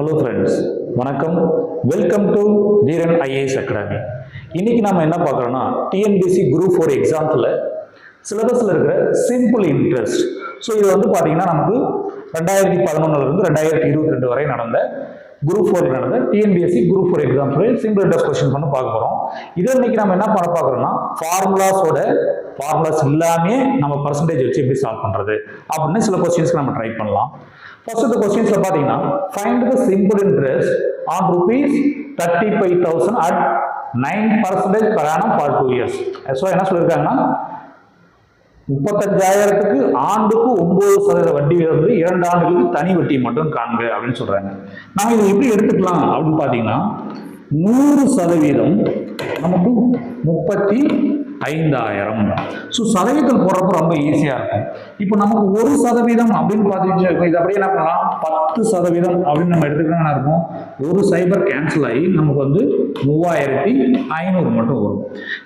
Hello friends, வணக்கம். Welcome to Dheeran IAS academy. இன்னைக்கு நம்ம என்ன பார்க்குறோம்னா, டிஎன்பிஎஸ்சி குரூப் 4 எக்ஸாம்ஸில் சிலபஸில் இருக்கிற சிம்பிள் இன்ட்ரெஸ்ட். ஸோ இது வந்து பார்த்தீங்கன்னா நமக்கு 2011 2022 வரை நடந்த குரூப் 4 நடந்த டிஎன்பிஎஸ்சி குரூப் 4 எக்ஸாம்ஸோட சிம்பிள் இன்ட்ரெஸ்ட் கொஸ்டின் பண்ண பார்க்க போகிறோம். இதை இன்னைக்கு நம்ம என்ன பண்ண பார்க்குறோம்னா, ஃபார்முலாஸ் இல்லாமே நம்ம பர்சன்டேஜ் வச்சு எப்படி சால்வ் பண்ணுறது அப்படின்னு சில கொஸ்டின்ஸ்க்கு நம்ம ட்ரை பண்ணலாம். ஃபர்ஸ்ட் இந்த கொஸ்டின்ஸ்ல பாத்தீங்கன்னா, find the simple interest on rupees 35,000 at 9% per annum for 2 years. So என்ன சொல்லியிருக்காங்கன்னா, 35,000க்கு ஆண்டுக்கு 9% வட்டி வந்து 2 ஆண்டுகளுக்கு தனி வட்டி மட்டும் காண்க அப்படின்னு சொல்றாங்க. நாம இதை எப்படி எடுத்துக்கலாம் அப்படின்னு பாத்தீங்கன்னா, 100% நமக்கு 35,000. ஸோ சதவீதம் போடுறப்ப ரொம்ப ஈஸியா இருக்கும். இப்போ நமக்கு 1% அப்படின்னு பார்த்தீங்கன்னா, இது அப்படியே என்ன பண்ணலாம், 10% அப்படின்னு நம்ம எடுத்துக்கிட்டோம்னா இருக்கும், ஒரு சைபர் கேன்சல் ஆகி நமக்கு வந்து 3,500 மட்டும் வரும்.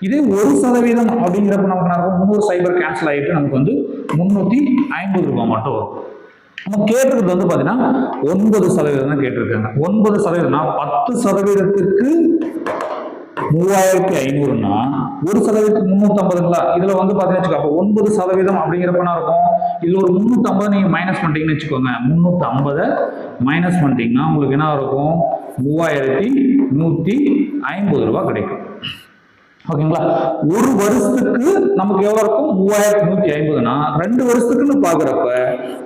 இதே 1% அப்படிங்கிறப்ப நமக்கு என்ன இருக்கும், 300 சைபர் கேன்சல் ஆகிட்டு நமக்கு வந்து 350 ரூபாய் மட்டும் வரும். நம்ம கேட்டிருக்கிறது வந்து பார்த்தீங்கன்னா 9% தான் கேட்டிருக்காங்க. 9%னா 10%க்கு 3,500னா 1%க்கு 350ங்களா, இதுல வந்து பாத்தீங்கன்னா அப்போ 9% அப்படிங்கிறப்ப என்ன இருக்கும், இதுல ஒரு 350 நீங்க மைனஸ் பண்ணிட்டீங்கன்னு வச்சுக்கோங்க. 350 மைனஸ் பண்ணிட்டீங்கன்னா உங்களுக்கு என்ன இருக்கும், 3,150 ரூபாய் கிடைக்கும். ஓகேங்களா? ஒரு வருஷத்துக்கு நமக்கு எவ்வளவு இருக்கும், 3,150னா 2 வருஷத்துக்குன்னு பாக்குறப்ப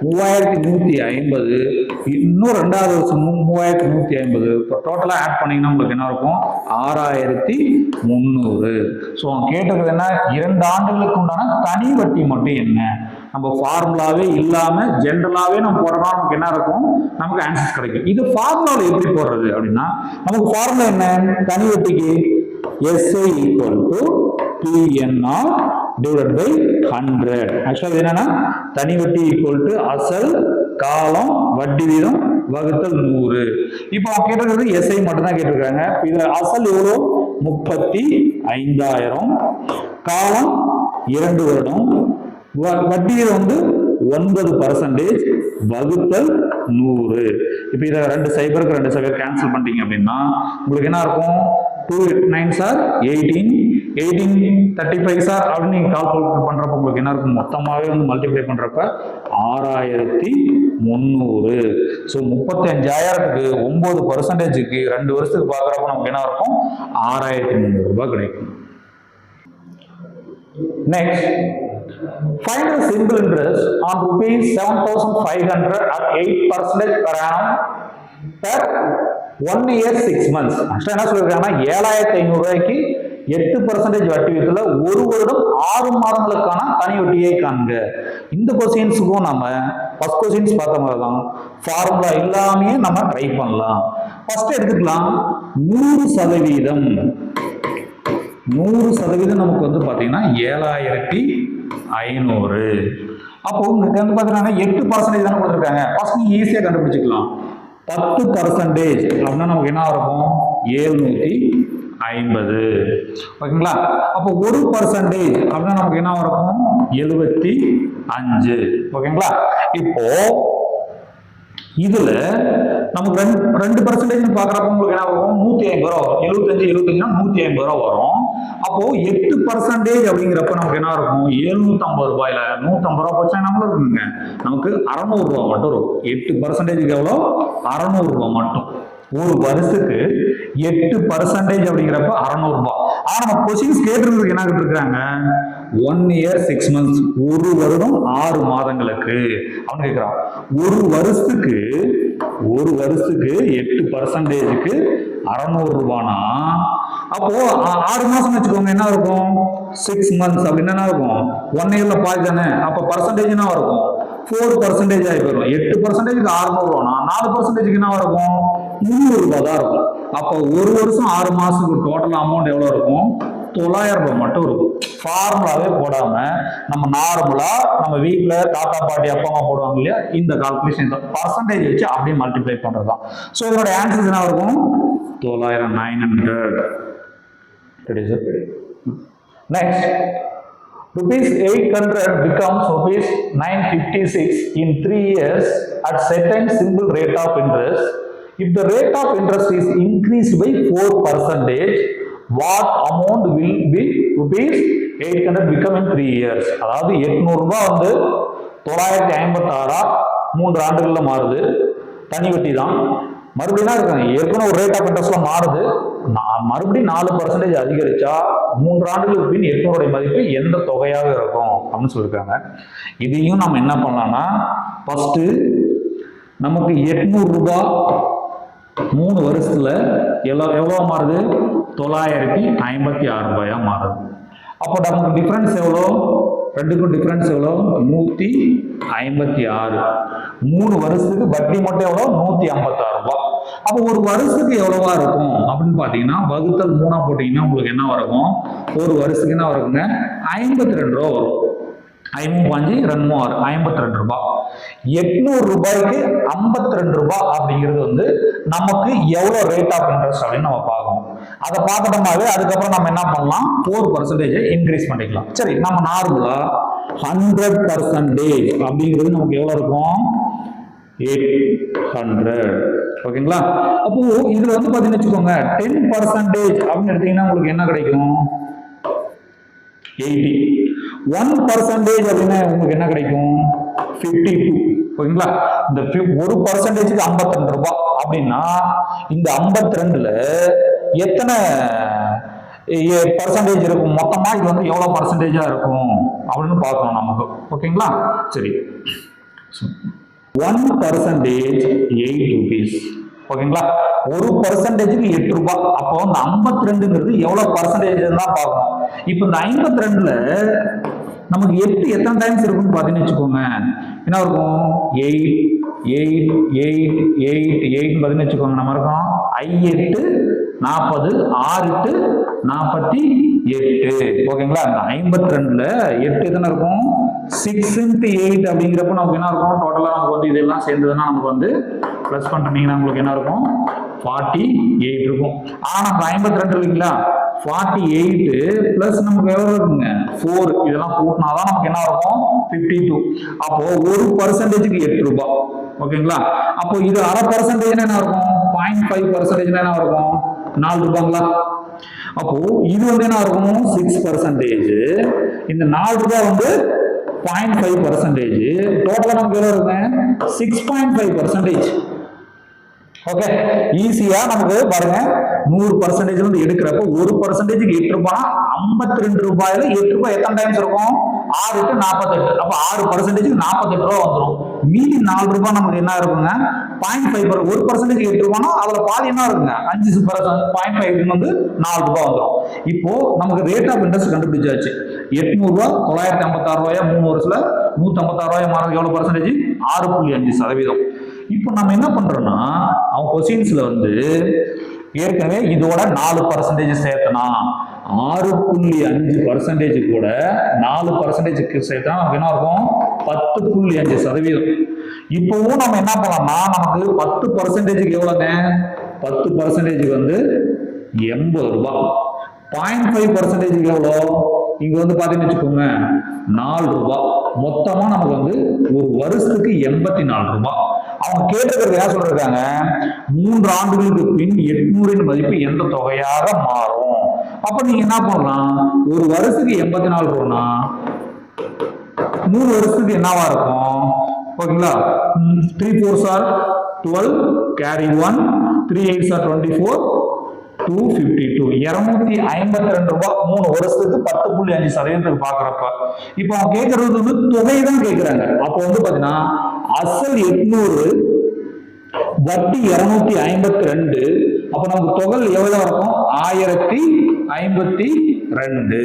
3,150, இன்னும் 2வது வருஷம் 3,150, டோட்டலா ஆட் பண்ணீங்கன்னா உங்களுக்கு என்ன இருக்கும், 6,300. ஸோ கேட்டது என்ன, 2 ஆண்டுகளுக்கு உண்டான தனி வட்டி மட்டும் என்ன, நம்ம ஃபார்முலாவே இல்லாம ஜென்ரலாவே நம்ம போடுறோம்னா நமக்கு என்ன இருக்கும், நமக்கு ஆன்சர்ஸ் கிடைக்கும். இது ஃபார்முலாவில் எப்படி போடுறது அப்படின்னா, நமக்கு ஃபார்முலா என்ன, தனி வட்டிக்கு SI equal to PNR divided by 100. ஆக்சுவலா என்னன்னா, தனி வட்டி equal to அசல் காலம் வட்டி வீதம் வகுத்தல் 100. இப்போ அவங்க கேட்டிருக்கிறது SI மட்டும் தான் கேட்டிருக்காங்க. இதுல அசல் எவ்வளோ, 35,000, காலம் 2 வருடம், வட்டி வீதம் வந்து 9% வகுத்தல் 100. இப்போ இதை 2 சைபர் கேன்சல் பண்ணிட்டீங்க அப்படின்னா உங்களுக்கு என்ன இருக்கும், 2 9s are 18, 18 35s are அப்படின்னு நீங்க கால்குலேட் பண்றப்ப உங்களுக்கு என்ன இருக்கும், மொத்தமாவே வந்து மல்டிப்ளை பண்றப்ப 6,300. ஸோ 35,000க்கு 9%க்கு 2 வருஷத்துக்கு பாக்குறப்ப நமக்கு என்ன இருக்கும், 6,300 ரூபாய் கிடைக்கும். Next, find the simple interest on rupees 7,500 at 8% per annum per 1 year 6 months. ஆக்சுவலா என்ன சொல்லிருக்காங்கன்னா, 7,500 ரூபாய்க்கு 8% வட்டி வீதத்துல 1 வருடம் 6 மாதங்களுக்கான தனி வட்டியை காண்க. இந்த கொஸ்டின்ஸுக்கும் நம்ம ஃபர்ஸ்ட் கொஸ்டின்ஸ் பார்த்த மாதிரி தான், ஃபார்முலா இல்லாமே நம்ம ட்ரை பண்ணலாம். ஃபர்ஸ்ட் எடுத்துக்கலாம், 100% நமக்கு வந்து பாத்தீங்கன்னா 7,500. அப்போ வந்து பாத்தீங்கன்னா 8% தானே கொடுத்துருக்காங்க. ஃபர்ஸ்ட் நீங்க ஈஸியா கண்டுபிடிச்சிக்கலாம். 10% அப்படின்னா நமக்கு என்ன இருக்கும், 750. ஓகேங்களா? அப்போ 1% அப்படின்னா நமக்கு என்ன இருக்கும், 75. ஓகேங்களா? இப்போ இதுல நமக்கு 2% பாக்குறப்ப உங்களுக்கு என்ன வரும், 150 ரூபா வரும். 75 150 ரூபா வரும். அப்போ 8% அப்படிங்கிறப்ப நமக்கு என்ன இருக்கும், 750 ரூபாயில 150 ரூபாய் போச்சா நம்மளும் இருக்குங்க, நமக்கு 600 ரூபாய் மட்டும் இருக்கும். 8%க்கு எவ்வளோ, 600 ரூபாய் மட்டும். ஒரு வருஷத்துக்கு 8% அப்படிங்கிறப்ப 600 ரூபாய். ஆனா நம்ம கொஸ்டின்ஸ் கேட்டிருக்கிறதுக்கு என்ன கேட்டிருக்காங்க, 1 year 6 months, ஒரு வருடம் 6 மாதங்களுக்கு அவன் கேட்கிறான். ஒரு வருஷத்துக்கு 8%க்கு 600 ரூபானா அப்போ 6 மாசம் வச்சுக்கோங்க, என்ன இருக்கும், 6 months அப்படின்னா என்ன இருக்கும், 1 yearல பாதி தானே. அப்ப பர்சன்டேஜ் என்ன இருக்கும், 4% ஆகி போயிடும். 8%க்கு 600 ரூபானா 4%க்கு என்ன இருக்கும், 300 ரூபாய் தான் இருக்கும். அப்போ ஒரு வருஷம் 6 மாசத்துக்கு டோட்டல் அமௌண்ட் எவ்வளவு இருக்கும், 900 ரூபாய் மட்டும் இருக்கும். ஃபார்முலாவே போடாம நம்ம நார்மலா நம்ம வீட்டுல தாத்தா பாட்டி அப்பா அம்மா போடுவாங்க இல்லையா, இந்த கால்குலேஷன் பர்சன்டேஜ் வச்சு அப்படியே மல்டிப்ளை பண்றதுதான். ஸோ இதோட ஆன்சர் என்ன இருக்கும், 900. Next, rupees 800 becomes rupees 956 in 3 years at certain simple rate of interest If the rate of interest is increased by 4%, what amount will be rupees 800 become in 3 years? அதாவது 800 ரூபாய் வந்து 956 3 ஆண்டுகள்ல மாறுது. தனி வட்டி தான். மறுபடியும் இருக்காங்க ஏற்கனவே ஒரு ரேட் ஆஃப் இன்ட்ரெஸ்ட்ல மாறுது. மறுபடியும் 4% அதிகரிச்சா 3 ஆண்டுகளுக்கு பின் 800 மதிப்பு எந்த தொகையாக இருக்கும் அப்படின்னு சொல்லியிருக்காங்க. இதையும் நம்ம என்ன பண்ணலாம்னா ஃபர்ஸ்ட் நமக்கு 800 ரூபாய் 3 வருஷத்துல எவ்வளவு மாறுது 956 ரூபாயா மாறுது. அப்போ நமக்கு டிஃபரன்ஸ் எவ்வளோ ரெண்டுக்கும் டிஃபரன்ஸ் எவ்வளோ 156. 3 வருஷத்துக்கு வட்டி மட்டும் எவ்வளோ 156 ரூபாய். அப்போ ஒரு வருஷத்துக்கு எவ்வளவா இருக்கும் அப்படின்னு பாத்தீங்கன்னா வகுத்தல் 3 போட்டீங்கன்னா உங்களுக்கு என்ன வரும் ஒரு வருஷத்துக்கு என்ன வருங்க 52 ரூபா வரும். 52 ரூபாய். 800 ரூபாய்க்கு 52 ரூபாய் அப்படிங்கிறது வந்து நமக்கு எவ்வளவு ரேட் ஆஃப் இன்ட்ரெஸ்ட் அப்படின்னு நம்ம பார்க்கணும். அதை பார்க்கணும்னாவே அதுக்கப்புறம் நம்ம என்ன பண்ணலாம் 4% இன்க்ரீஸ் பண்ணிக்கலாம். சரி நம்ம நார்மலா 100% அப்படிங்கிறது நமக்கு எவ்வளவு இருக்கும் 800. ஓகேங்களா? அப்போ இதுல வந்து பாத்தீங்கன்னு வச்சுக்கோங்க 10% அப்படின்னு எடுத்தீங்கன்னா உங்களுக்கு என்ன கிடைக்கும் 80. 1% அப்படின்னா உங்களுக்கு என்ன கிடைக்கும் 52. ஓகேங்களா? இந்த 1%க்கு 52 ரூபாய் அப்படின்னா இந்த 52ல எத்தனை பர்சன்டேஜ் இருக்கும் மொத்தமா இது வந்து எவ்வளவு பர்சன்டேஜா இருக்கும் அப்படின்னு பார்க்கணும் நமக்கு. ஓகேங்களா? சரி 1% 8 rupees. ஓகேங்களா? 1%க்கு 8 ரூபாய். அப்போ இந்த 52ங்கிறது எவ்வளவு பர்சன்டேஜ் தான் பார்க்கணும். இப்போ இந்த 52ல நமக்கு 8 எத்தனை டைம்ஸ் இருக்குன்னு பாத்தீங்கன்னு வச்சுக்கோங்க என்ன இருக்கும் 8 8 8 8 8 பாத்தீங்கன்னு வச்சுக்கோங்க நம்ம இருக்கோம் 8 40 6 48. ஓகேங்களா? அந்த 52ல 8 எத்தனை இருக்கும் 6 × 8 அப்படிங்கிறப்ப நமக்கு என்ன இருக்கும் டோட்டலா நமக்கு வந்து இதெல்லாம் சேர்ந்ததுன்னா நமக்கு வந்து பிளஸ் பண்ணிட்டீங்கன்னா உங்களுக்கு என்ன இருக்கும் 48 இருக்கும். ஆனா நம்ம 52 இல்லைங்களா 48 பிளஸ் நமக்கு எவ்வளவு இருக்குங்க 4 இதெல்லாம் கூட்டினாதான் நமக்கு என்ன இருக்கும் 52. அப்போ 1%க்கு 8 ரூபாய். ஓகேங்களா? அப்போ இது 1/2% என்ன இருக்கும் 0.5% என்ன இருக்கும் 4 ரூபாங்களா? அப்போ இது வந்து என்ன இருக்கும் 6%. இந்த 4 ரூபாய் வந்து 0.5%. டோட்டலா நமக்கு எவ்வளவு இருக்குங்க 6.5%. ஓகே ஈஸியா நமக்கு பாருங்க 100% வந்து எடுக்கிறப்ப 1%க்கு 8 ரூபாய் 52 ரூபாயில 8 ரூபாய் எத்தனை டைம்ஸ் இருக்கும் 6 × 48. அப்ப 6%க்கு 48 ரூபாய் வந்துடும். மீதி 4 ரூபாய் நமக்கு என்ன இருக்குங்க 0.5. 1%க்கு 8 ரூபாய்னா அதுல பாதி என்ன இருக்குங்க 5% 0.5 வந்து 4 ரூபாய் வந்துடும். இப்போ நமக்கு ரேட் ஆஃப் இன்ட்ரெஸ்ட் கண்டுபிடிச்சாச்சு. 800 ரூபாய் 956 ரூபாயா 3 வருஷத்துல 156 ரூபாய் மாறது எவ்வளவு பர்சன்டேஜ் 6.5%. இப்போ நம்ம என்ன பண்றோம்னா அவங்க கொஸ்டின்ஸ்ல வந்து ஏற்கனவே இதோட 4% சேர்த்தனா 6.5% கூட 4% சேர்த்தா நமக்கு என்ன இருக்கும் 10.5%. இப்பவும் நம்ம என்ன பண்ணலாம்னா நமக்கு 10%க்கு எவ்வளவுங்க 10% வந்து 80 ரூபாய். 0.5% எவ்வளோ இங்க வந்து பாத்தீங்கன்னு வச்சுக்கோங்க 4 ரூபாய். மொத்தமா நமக்கு வந்து ஒரு வருஷத்துக்கு 84 ரூபாய். அவங்க கேட்டதுக்கு என்ன சொல்றாங்க 3 ஆண்டுகளுக்கு பின் 800 மதிப்பு எந்த தொகையாக மாறும். அப்ப நீங்க என்ன பண்ணலாம் ஒரு வருஷத்துக்கு 84 ரூபாய்னா 3 வருஷத்துக்கு என்னவா இருக்கும் ஓகேங்களா 3 4s are 12 carry 1 3 8s are 24 252 252 ரூபாய் 3 வருஷத்துக்கு 10.5% பாக்குறப்ப இப்போ அவங்க கேட்கறது வந்து தொகை தான் கேட்கிறாங்க. அப்போ வந்து பாத்தீங்கன்னா அசல் 800 வட்டி 252 அப்ப நமக்கு தொகை எவ்வளவு இருக்கும் 1052.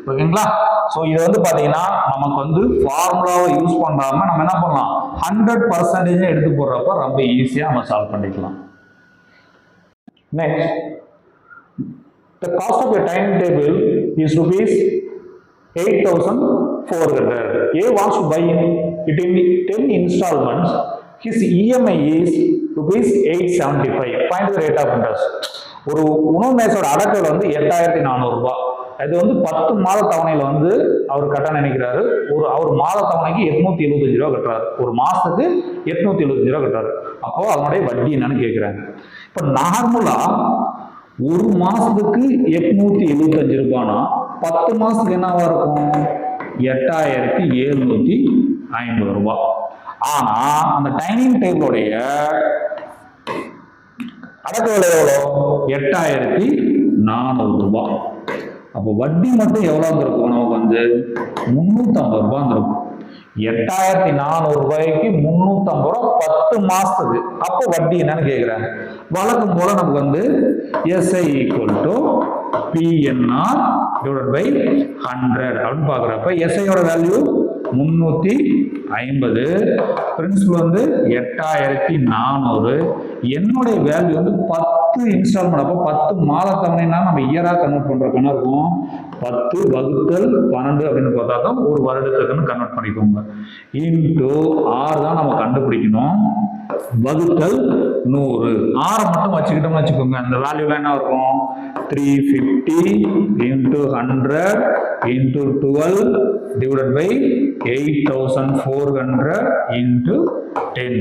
ஓகேங்களா? சோ இது வந்து பாத்தீங்கன்னா நமக்கு வந்து ஃபார்முலாவை யூஸ் பண்ணாம நம்ம என்ன பண்ணலாம் 100% எடுத்து போடுறப்ப ரொம்ப ஈஸியா நம்ம சால்வ் பண்ணிக்கலாம். Next, the cost of a timetable is rupees 8,400. A wants to buy it in 10 installments. His EMI is rupees 875. Find the rate of interest. ஒரு உணவு மேசோட அடக்கல் வந்து 8,400 ரூபாய். அது வந்து 10 மாத தவணையில வந்து அவர் கட்ட நினைக்கிறாரு. அவர் மாத தவணைக்கு 875 ரூபாய் கட்டுறாரு. ஒரு மாசத்துக்கு 875 ரூபாய் கட்டுறாரு. அப்போ அதனுடைய வட்டி என்னன்னு கேட்குறாங்க. இப்போ நார்மலா ஒரு மாசத்துக்கு 875 ரூபாய்னா 10 மாசத்துக்கு என்னவா இருக்கும்? 8750 ரூபாய். ஆனா அந்த டைனிங் டேபிளுடைய அடக்க விலை எவ்வளோ? 8400 ரூபாய். அப்போ வட்டி மட்டும் எவ்வளவு வந்திருக்கும்? நமக்கு வந்து 350 ரூபாய் வந்திருக்கும். 8400 ரூபாய்க்கு 350 ரூபாய் 10 மாசத்துக்கு. அப்போ வட்டி என்னன்னு கேட்குறாங்க. வழக்கம் போல நமக்கு வந்து SI = PNR divided by 100 அப்படின்னு பார்க்குறப்ப SIயோட வேல்யூ 350, பிரின்சிபல் வந்து 8400, என்னுடைய வேல்யூ வந்து 10 இன்ஸ்டால்மெண்ட். அப்போ 10 மாத தவணைனா நம்ம இயரா கன்வெர்ட் பண்றதுன்னா இருக்கும் 10 வகுத்தல் 12 அப்படின்னு பார்த்தா தான் ஒரு வருடத்துக்குன்னு கன்வெர்ட் பண்ணிக்கோங்க. இன்டு 6 தான் நம்ம கண்டுபிடிக்கணும், வகுத்தல் 100. 6 மட்டும் வச்சுக்கிட்டோம்னு வச்சுக்கோங்க. அந்த வேல்யூல என்ன இருக்கும்? 350 into 100 into 12 divided by 8400 into 10.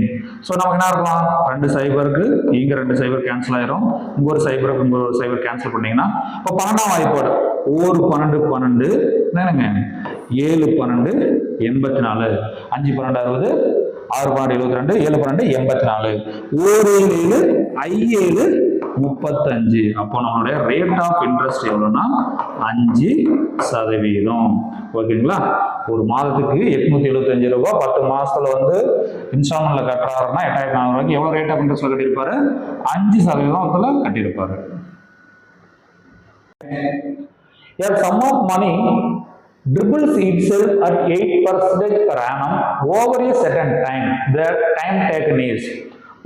So நமக்கு என்ன இருக்கும்? 2 சைபருக்கு இங்க 2 சைபர் கேன்சல் ஆயிரும், இங்க ஒரு சைபருக்கு இங்க ஒரு சைபர் கேன்சல் பண்ணீங்கன்னா இப்போ 12ஆம் வாய்ப்பாடு 1 12 12 என்னங்க 7 12 84, 5 12 60, 6 12 72, 7 12 84, 1 7 7 35. அப்போ நம்மளுடைய ரேட் ஆஃப் இன்ட்ரெஸ்ட் எவ்வளோன்னா 5%. ஓகேங்களா? ஒரு மாதத்துக்கு 875 ரூபாய் 10 மாசத்துல வந்து இன்ஸ்டால்மெண்ட்ல கட்டுறாருன்னா 8400 ரூபாய்க்கு எவ்வளவு ரேட் ஆஃப் இன்ட்ரெஸ்ட்ல கட்டியிருப்பாரு? 5% கட்டியிருப்பாரு. A sum of money dribbles itself at 8% per annum over a certain time. The time taken is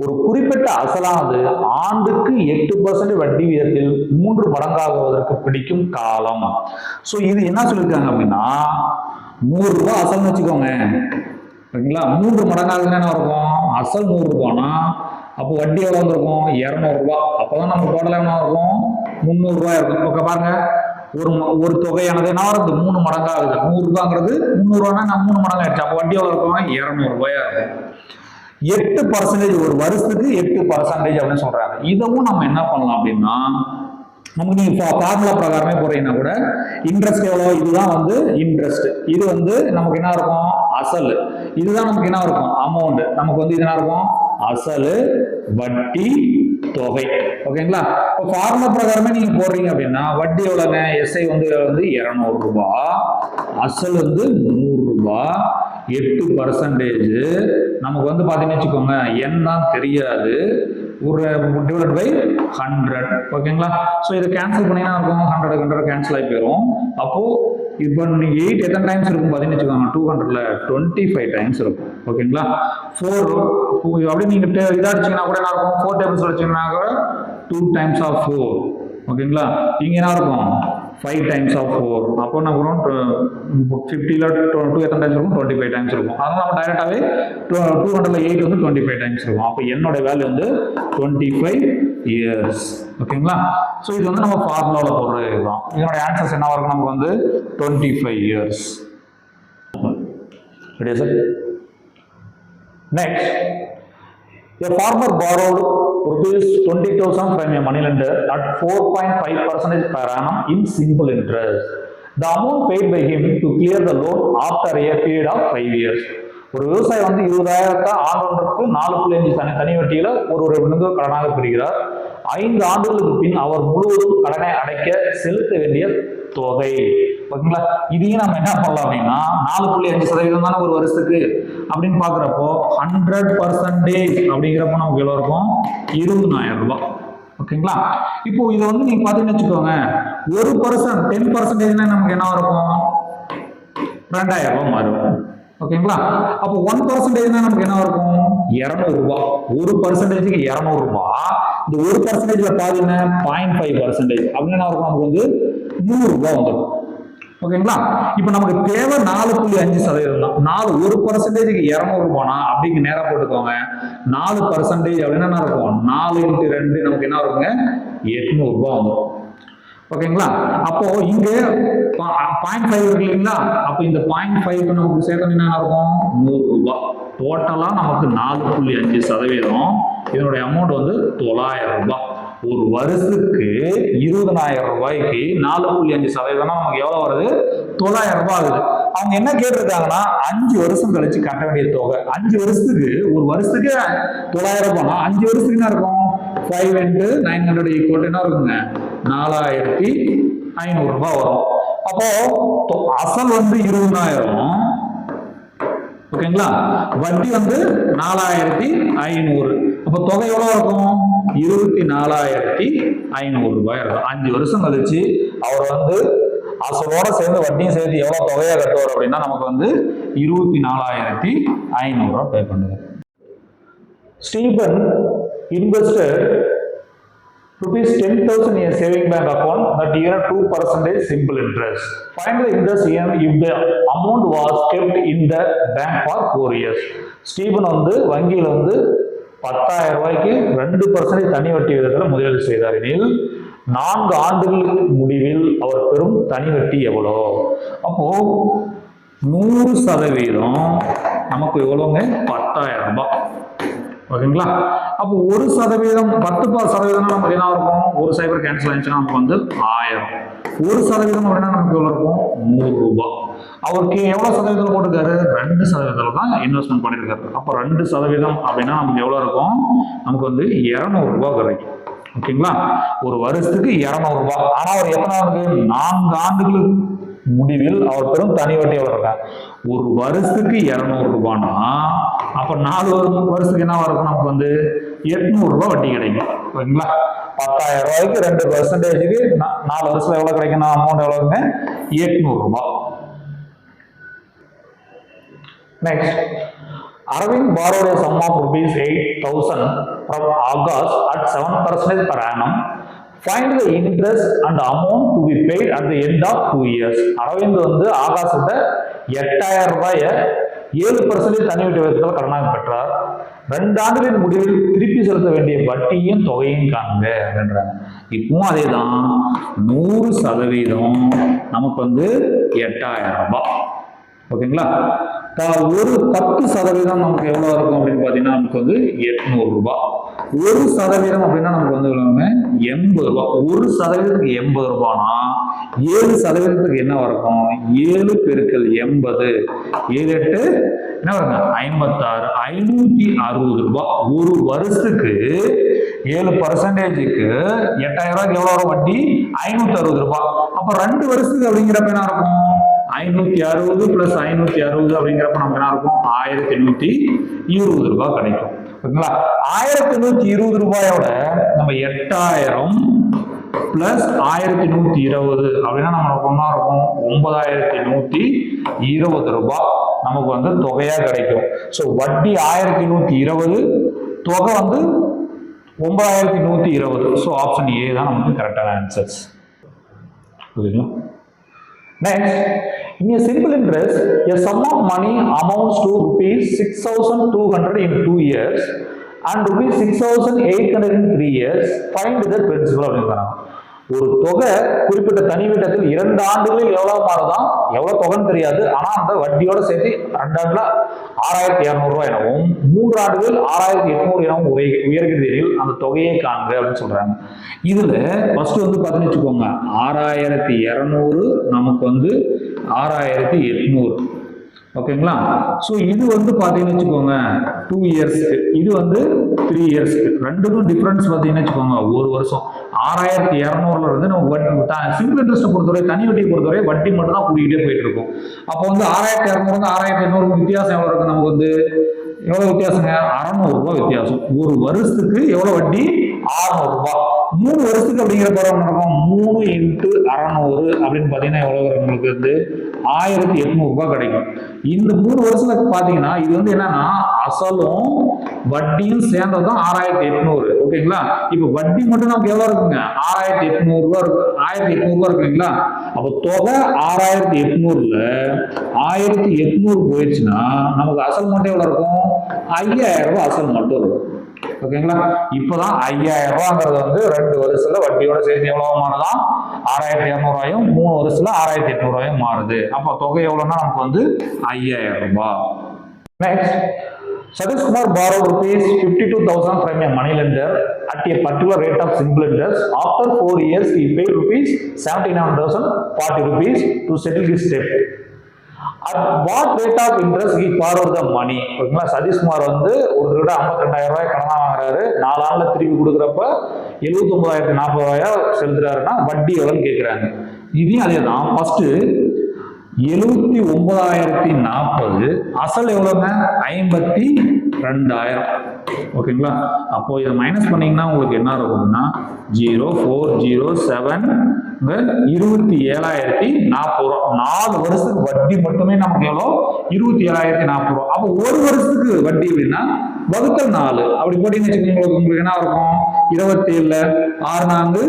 ஒரு குறிப்பிட்ட அசலானது ஆண்டுக்கு 8% வட்டி வீதத்தில் 3 மடங்காகுவதற்கு பிடிக்கும் காலம். ஸோ இது என்ன சொல்லியிருக்காங்க அப்படின்னா 100 ரூபாய் அசல்னு வச்சுக்கோங்க. ஓகேங்களா? 3 மடங்காகுதுன்னா என்ன இருக்கும்? அசல் 100 ரூபாய்னா அப்போ வட்டி எவ்வளோ வந்திருக்கும்? 200 ரூபாய். அப்போதான் நம்ம டோட்டல் என்ன இருக்கும்? 300 ரூபாய் இருக்கும். இப்போ பாருங்க, ஒரு தொகையானது என்ன வருது? 3 மடங்காகுது. 100 ரூபாங்கிறது 300 ரூபாய்னா 3 மடங்கு ஆயிடுச்சு. அப்போ வட்டி எவ்வளோ இருக்கும்? 200 ரூபாயா இருக்கும். 8% ஒரு வருஷத்துக்கு 8% அப்படின்னு சொல்றாங்க. இதுவும் நம்ம என்ன பண்ணலாம் அப்படின்னா, நமக்கு நீங்க ஃபார்முலா பிரகாரமே போறீங்கன்னா கூட இன்ட்ரெஸ்ட் எவ்வளோ? இதுதான் வந்து இன்ட்ரெஸ்ட், இது வந்து நமக்கு என்ன இருக்கும்? அசல். இதுதான் நமக்கு என்ன இருக்கும்? அமௌண்ட். நமக்கு வந்து இது என்ன இருக்கும்? அசல், வட்டி, தொகை. ஓகேங்களா? இப்போ ஃபார்முலா பிரகாரமே நீங்க போடுறீங்க அப்படின்னா வட்டி எவ்வளோங்க? SI வந்து 200 ரூபாய், அசல் வந்து 100 ரூபாய், 8% நமக்கு வந்து பாத்தீங்கன்னு வச்சுக்கோங்க, n தான் தெரியாது, ஒரு டிவைடட் பை 100. ஓகேங்களா? ஸோ இதை கேன்சல் பண்ணீங்கன்னா இருக்கும் 100 கேன்சல் ஆகி போயிடும். அப்போ இப்போ நீங்க 8 எத்தனை டைம்ஸ் இருக்கும் பார்த்தீங்கன்னு வச்சுக்கோங்க, 200ல 25 டைம்ஸ் இருக்கும். ஓகேங்களா? 4 அப்படி நீங்க இதாக அடிச்சீங்கன்னா கூட என்ன இருக்கும்? 4 டேபிள்ஸ் வச்சீங்கன்னா கூட 2 டைம்ஸ் ஆஃப் 4. ஓகேங்களா? இங்க என்ன இருக்கும்? 5 டைம்ஸ் ஆஃப் 4. அப்போ நம்ம 50ல 2 எத்தனை டைம்ஸ் இருக்கும்? 25 டைம்ஸ் இருக்கும். அதனால நம்ம டைரக்டாவே 200ல 8 வந்து 25 டைம்ஸ் இருக்கும். அப்போ என்னோட வேல்யூ வந்து 25 இயர்ஸ். ஓகேங்களா? ஸோ இது வந்து நம்ம ஃபார்முலாவில் போடுறது இதுதான். இதனோட ஆன்சர்ஸ் என்ன வரும்? நமக்கு வந்து 25 இயர்ஸ். ரெடியா sir? Next, a farmer borrowed ₹20,000 from a moneylender at 4.5% per annum in simple interest. The amount paid by him to clear the loan after a period of 5 years. ஒரு விவசாயி வந்து 20,000 ஆண்டொன்றுக்கு 4.5 தனி வட்டியில ஒரு கடனாக பெறுகிறார். 5 ஆண்டுகளுக்கு பின் அவர் முழுவதும் கடனை அடைக்க செலுத்த வேண்டிய தொகை. ஓகேங்களா? இதையும் நம்ம என்ன பண்ணலாம் அப்படின்னா 4.5% தானே ஒரு வருஷத்துக்கு அப்படின்னு பாக்குறப்போ 100% அப்படிங்கிறப்போ நமக்கு எவ்வளவு இருக்கும்? 20,000 ரூபாய். ஓகேங்களா? இப்போ இதை வந்து நீங்க பாத்தீங்கன்னு வச்சுக்கோங்க, 10% நமக்கு என்ன இருக்கும்? 2,000 ரூபாய் மாறும். ஓகேங்களா? அப்போ 1% நமக்கு என்ன இருக்கும்? 200 ரூபாய். 1%க்கு 200 ரூபாய். இந்த 1%ல பாத்தீங்கன்னா 0.5% அப்படின்னு என்ன இருக்கும்? நமக்கு வந்து 100 ரூபாய் வந்துடும். ஓகேங்களா? இப்ப நமக்கு தேவை 4.5% தான். 1%க்கு 200 ரூபாய்னா அப்படிங்க நேரா போட்டுக்கோங்க. 4% அப்படின்னா என்ன இருக்கும்? 4 × 2 நமக்கு என்ன இருக்குங்க? 800 ரூபாய் வந்துடும். ஓகேங்களா? அப்போ இங்க 0.5 இருக்கு இல்லைங்களா? அப்போ இந்த 0.5 நமக்கு சேர்க்கணும் என்ன இருக்கும்? 100 ரூபாய். டோட்டலா நமக்கு 4.5%. இதனுடைய அமௌண்ட் வந்து 900 ரூபாய். ஒரு வருஷத்துக்கு 20,000 ரூபாய்க்கு 4.5% நமக்கு எவ்வளவு வருது? 900 ரூபாய் ஆகுது. அவங்க என்ன கேட்டிருக்காங்கன்னா 5 வருஷம் கழிச்சு கட்ட வேண்டிய தொகை. 5 வருஷத்துக்கு ஒரு வருஷத்துக்கு 900 ரூபாய்னா 5 வருஷத்துக்கு என்ன இருக்கும்? 5 into 900 equal என்ன இருக்குங்க? 4,500 ரூபாய் வரும். அப்போ அசல் வந்து 20,000, ஓகேங்களா? வட்டி வந்து 4,500. அப்ப தொகை எவ்வளவு இருக்கும்? 24,500 ரூபாய் இருக்கும். 5 வருஷம் கழிச்சு அவர் வந்து அசலோட சேர்ந்து வட்டியும் சேர்த்து எவ்வளவு தொகையா கட்டுவார் அப்படின்னா நமக்கு வந்து 24,500 ரூபாய் பே பண்ணுவார். Stephen invested rupees 10,000 in a saving bank account that earned 2% simple interest. Find the interest earned if the amount was kept in the bank for 4 years. Stephen வந்து வங்கியில் வந்து 10,000 ரூபாய்க்கு 2% தனி வட்டி விதத்தில் முதலீடு செய்தார் எனில் 4 ஆண்டுகள் முடிவில் அவர் பெறும் தனி வட்டி எவ்வளோ? அப்போ 100% நமக்கு எவ்வளோங்க? 10,000 ரூபாய். ஓகேங்களா? அப்போ 1% 10% நமக்கு என்ன இருக்கும்? ஒரு சைபர் கேன்சல் ஆயிடுச்சுன்னா நமக்கு வந்து 1000. 1% அப்படின்னா நமக்கு எவ்வளோ இருக்கும்? 100 ரூபாய். அவருக்கு எவ்வளவு சதவீதம் போட்டுருக்காரு? 2% தான் இன்வெஸ்ட்மெண்ட் பண்ணிருக்காரு. அப்போ 2% அப்படின்னா நமக்கு எவ்வளவு இருக்கும்? நமக்கு வந்து 200 ரூபாய் கிடைக்கும். ஓகேங்களா? ஒரு வருஷத்துக்கு 200 ரூபாய். ஆனா அவர் எத்தனை ஆண்டுக்கு? 4 ஆண்டுகளுக்கு முடிவில் அவர் பெரும் தனி வட்டி எவ்வளவு இருக்கா? ஒரு வருஷத்துக்கு 200 ரூபாய்னா அப்ப 4 வருஷத்துக்கு என்ன இருக்கும்? நமக்கு வந்து 800 ரூபாய் வட்டி கிடைக்கும். ஓகேங்களா? 10,000 ரூபாய்க்கு 2%க்கு 4 வருஷத்துல எவ்வளவு கிடைக்கும்? அமௌண்ட் எவ்வளவுங்க? 800 ரூபாய். Next, Arvind borrowed a sum of rupees 8,000 from August at 7% per annum. Find the interest and amount to be paid at the end of 2 years. Aravind வந்து ஆகாசத்தை 8,000 ரூபாயை 7% தனி வட்டி விகிதத்தில் கடனாக பெற்றார். 2 ஆண்டுகளின் முடிவில் திருப்பி செலுத்த வேண்டிய வட்டியும் தொகையும் காண்க அப்படின்றாங்க. இப்பவும் அதே தான், 100% நமக்கு வந்து 8,000 ரூபாய். ஓகேங்களா? ஒரு 10% நமக்கு எவ்வளவு இருக்கும் அப்படின்னு பாத்தீங்கன்னா நமக்கு வந்து 800 ரூபாய். 1% அப்படின்னா நமக்கு வந்து 80 ரூபாய். 1%க்கு 80 ரூபாய்னா 7% என்ன இருக்கும்? 7 பெருக்கல் 80, 7 8 என்ன வருங்க? 56, 560 ரூபாய். ஒரு வருஷத்துக்கு 7%க்கு 8,000 ரூபாய்க்கு எவ்வளவு வரும் வட்டி? 560 ரூபாய். அப்ப 2 வருஷத்துக்கு அப்படிங்கிறப்ப என்ன இருக்கும்? 560 பிளஸ் 560 அப்படிங்கிறப்ப நமக்கு என்ன இருக்கும்? 1,820 ரூபாய் கிடைக்கும். ஓகேங்களா? 1,820 ரூபாயோட நம்ம 8,000 பிளஸ் 1,120 அப்படின்னா நமக்கு என்ன இருக்கும்? 9,120 ரூபாய் நமக்கு வந்து தொகையா கிடைக்கும். ஸோ வட்டி 1,120, தொகை வந்து 9,120. ஸோ ஆப்ஷன் ஏ தான் நமக்கு கரெக்டான ஆன்சர்ஸ். புரியுதுங்களா? Next, in a simple interest, a sum of money amounts to rupees 6,200 in 2 years and rupees 6,800 in 3 years. Find the principal அப்படிங்கிறாங்க. ஒரு தொகை குறிப்பிட்ட தனி வீட்டத்தில் 2 ஆண்டுகளில் எவ்வளவு மாறுதான், எவ்வளவு தொகைன்னு தெரியாது. ஆனா அந்த வட்டியோட சேர்த்து 2 ஆண்டுல 6,200 ரூபாய் எனவும் 3 ஆண்டுகளில் 6,800 எனவும் உயர்கிறதில் அந்த தொகையை காண்க அப்படின்னு சொல்றாங்க. இதுல ஃபர்ஸ்ட் வந்து பாத்தீங்கன்னு வச்சுக்கோங்க, 6,200 நமக்கு வந்து 6,800. ஓகேங்களா? ஸோ இது வந்து பார்த்தீங்கன்னு வச்சுக்கோங்க 2 இயர்ஸ்க்கு, இது வந்து 3 இயர்ஸ்க்கு. ரெண்டுக்கும் டிஃபரன்ஸ் பார்த்தீங்கன்னு வச்சுக்கோங்க 1 வருஷம். 6,200ல இருந்து நம்ம சிம்பிள் இன்ட்ரெஸ்ட்டை பொறுத்தவரை, தனி வட்டியை பொறுத்தவரை வட்டி மட்டும் தான் கூட்டிகிட்டே போயிட்டு இருக்கும். அப்போ வந்து 6,200 6,800 வித்தியாசம் எவ்வளோ இருக்கு? நமக்கு வந்து எவ்வளோ வித்தியாசங்க? 600 ரூபாய் வித்தியாசம். ஒரு வருஷத்துக்கு எவ்வளோ வட்டி? 600 ரூபாய். 3 வருஷத்துக்கு அப்படிங்கிற படம் நடக்கும். 3 into 600 அப்படின்னு பார்த்தீங்கன்னா எவ்வளோ நம்மளுக்கு வந்து 1,800 ரூபாய் கிடைக்கும். இந்த 3 வருஷத்துக்கு பார்த்தீங்கன்னா இது வந்து என்னன்னா அசலும் வட்டியும் சேர்ந்ததும் 6,800. ஓகேங்களா? இப்போ வட்டி மட்டும் நமக்கு எவ்வளோ இருக்குங்க? 6,800 ரூபாய் இருக்கு. 1,800 ரூபாய் இருக்குங்களா? அப்போ தொகை 6,800ல 1,800 போயிடுச்சுன்னா நமக்கு அசல் மட்டும் எவ்வளோ இருக்கும்? 5,000 ரூபாய் அசல் மட்டும் இருக்கும். ஓகேங்களா? இப்போதான் 5000 ரூபாங்கிறது வந்து 2 வருஷத்துல வட்டியோட சேர்த்து எவ்வளவு மாறுதான்? 6200 ரூபாயும் 3 வருஷத்துல 6800 ரூபாயும் மாறுது. அப்போ தொகை எவ்வளவுன்னா நமக்கு வந்து 5000 ரூபாய். Next, Satish Kumar borrowed rupees 52,000 from a money lender at a particular rate of simple interest. After 4 years, he paid rupees 79,040 rupees to settle his debt. At what rate of interest he borrowed the money? ஓகேங்களா? சதீஷ்குமார் வந்து ஒருத்தர்கிட்ட 52,000 ரூபாய் கடனா வாங்குறாரு. 4 ஆண்டுல திருப்பி கொடுக்குறப்ப 79,040 ரூபாயா செலுத்துறாருன்னா வட்டி எவ்வளவுன்னு கேட்கிறாங்க. இதையும் அதே தான். ஃபர்ஸ்ட் 79,040 அசல் எவ்வளவுங்க? 52,000. ஓகேங்களா? அப்போ இதை மைனஸ் பண்ணீங்கன்னா உங்களுக்கு என்ன இருக்கும்னா 0,407 27,040 ரூபா. 4 வருஷத்துக்கு வட்டி மட்டுமே நமக்கு எவ்வளோ? 27,040 ரூபா. அப்போ ஒரு வருஷத்துக்கு வட்டி அப்படின்னா வகுத்தல் 4 அப்படி போட்டீங்கன்னு வச்சுக்கோங்க, உங்களுக்கு என்ன இருக்கும்? 27 6 4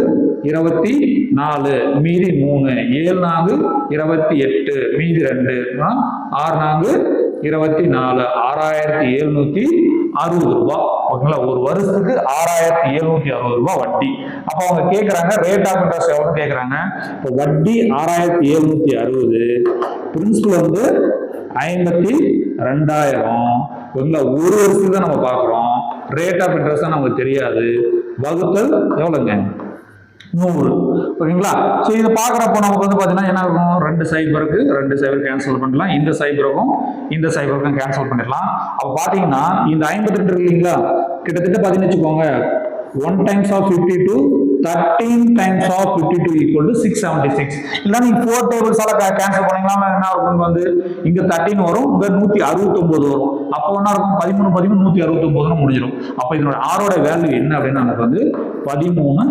24 மீதி 3 7 4 28 மீதி 2 6 4 24 6,760 ரூபாய். ஓகேங்களா? ஒரு வருஷத்துக்கு 6,760 ரூபாய் வட்டி. அப்ப அவங்க கேட்கறாங்க ரேட் ஆஃப் இன்ட்ரெஸ்ட் எவ்வளவு கேட்கறாங்க? இப்போ வட்டி 6,760, பிரின்சிபல் வந்து 52,000. ஓகேங்களா? ஒரு வருஷத்துக்கு தான் நம்ம பார்க்குறோம். ரேட் ஆஃப் இன்ட்ரெஸ்ட் தான் நமக்கு தெரியாது. வகுத்தல் எவ்வளவுங்க? 100. ஓகேங்களா? ஸோ இதை பார்க்குறப்போ நமக்கு வந்து பார்த்தீங்கன்னா என்ன இருக்கும்? 2 சைபருக்கு 2 சைபர் கேன்சல் பண்ணலாம். இந்த சைபருக்கும் இந்த சைபருக்கும் கேன்சல் பண்ணிடலாம். அப்போ பார்த்தீங்கன்னா இந்த 52 இருக்கு இல்லைங்களா? கிட்டத்தட்ட பார்த்தீங்கன்னு வச்சுக்கோங்க 1 times of 52 13 times of 52 equal to 676. இல்லை நீங்க 4 டேபிள்ஸால கேன்சல் பண்ணீங்கன்னா என்ன இருக்கும்? வந்து இங்க 13 வரும், இங்க 169 வரும். அப்போ என்ன இருக்கும்? 13 169 முடிஞ்சிடும். அப்போ இதனோட ஆரோட வேல்யூ என்ன அப்படின்னு நமக்கு வந்து 13%.